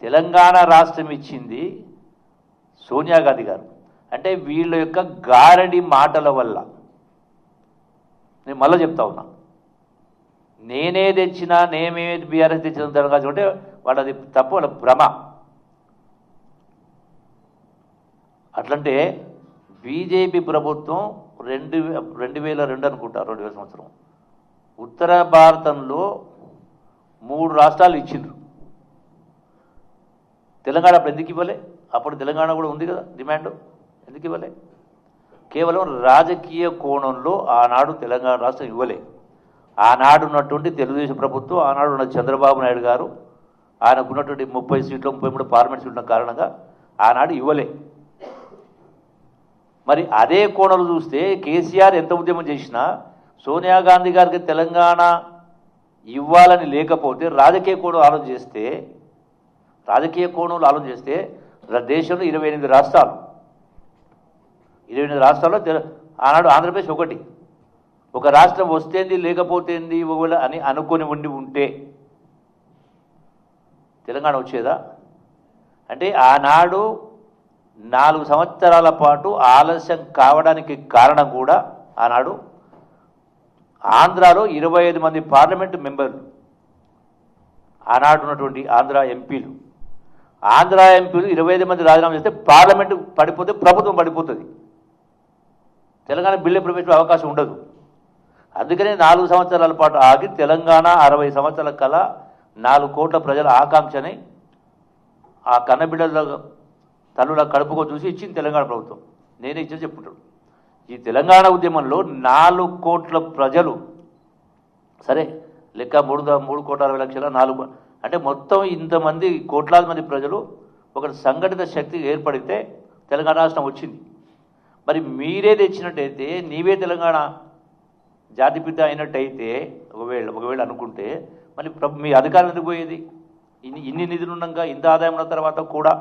తెలంగాణ రాష్ట్రం ఇచ్చింది సోనియా గాంధీ గారు. అంటే వీళ్ళ యొక్క గారడి మాటల వల్ల, నేను మళ్ళీ చెప్తా ఉన్నా, నేనే తెచ్చినా నేమే బీఆర్ఎస్ తెచ్చిన తెలంగాణ అంటే వాళ్ళది తప్పు, వాళ్ళ భ్రమ. అట్లంటే బీజేపీ ప్రభుత్వం 2002 అనుకుంటా, 2000 సంవత్సరం ఉత్తర భారతంలో 3 రాష్ట్రాలు ఇచ్చిండ్రు. తెలంగాణ అప్పుడు ఎందుకు ఇవ్వలే? అప్పుడు తెలంగాణ కూడా ఉంది కదా డిమాండ్, ఎందుకు ఇవ్వలే? కేవలం రాజకీయ కోణంలో ఆనాడు తెలంగాణ రాష్ట్రం ఇవ్వలే. ఆనాడు ఉన్నటువంటి తెలుగుదేశం ప్రభుత్వం, ఆనాడు ఉన్న చంద్రబాబు నాయుడు గారు, ఆయనకు ఉన్నటువంటి 30 సీట్లు 33 పార్లమెంట్ సీట్ల కారణంగా ఆనాడు ఇవ్వలే. మరి అదే కోణంలో చూస్తే కేసీఆర్ ఎంత ఉద్యమం చేసినా సోనియా గాంధీ గారికి తెలంగాణ ఇవ్వాలని లేకపోతే రాజకీయ కోణం ఆలోచన చేస్తే దేశంలో 28 రాష్ట్రాలు, 28 రాష్ట్రాల్లో ఆనాడు ఆంధ్రప్రదేశ్ ఒకటి. ఒక రాష్ట్రం వస్తేంది లేకపోతేంది ఒకవేళ అని అనుకొని ఉంటే తెలంగాణ వచ్చేదా? అంటే ఆనాడు 4 సంవత్సరాల పాటు ఆలస్యం కావడానికి కారణం కూడా ఆనాడు ఆంధ్రాలో 25 మంది పార్లమెంటు మెంబర్లు, ఆనాడు ఉన్నటువంటి ఆంధ్ర ఎంపీలు 25 మంది రాజీనామా చేస్తే పార్లమెంటు పడిపోతే ప్రభుత్వం పడిపోతుంది, తెలంగాణ బిల్లు ప్రవేశించే అవకాశం ఉండదు. అందుకనే 4 సంవత్సరాల పాటు ఆగి తెలంగాణ 60 సంవత్సరాల కల 4 కోట్ల ప్రజల ఆకాంక్షని ఆ కన్నబిడ్డల తల్లుల కడుపుకో చూసి ఇచ్చింది తెలంగాణ ప్రభుత్వం. నేనే ఇచ్చి చెప్పుకుంటాడు. ఈ తెలంగాణ ఉద్యమంలో 4 కోట్ల ప్రజలు, సరే లెక్క 3,60,00,000 4 అంటే మొత్తం ఇంతమంది కోట్లాది మంది ప్రజలు ఒక సంఘటిత శక్తి ఏర్పడితే తెలంగాణ రాష్ట్రం వచ్చింది. మరి మీరే తెచ్చినట్టయితే, నీవే తెలంగాణ జాతిపిత అయినట్టయితే ఒకవేళ అనుకుంటే మరి మీ అధికారం ఎందుకు పోయేది? ఇన్ని నిధులు ఉన్నాక, ఇంత ఆదాయం ఉన్న తర్వాత కూడా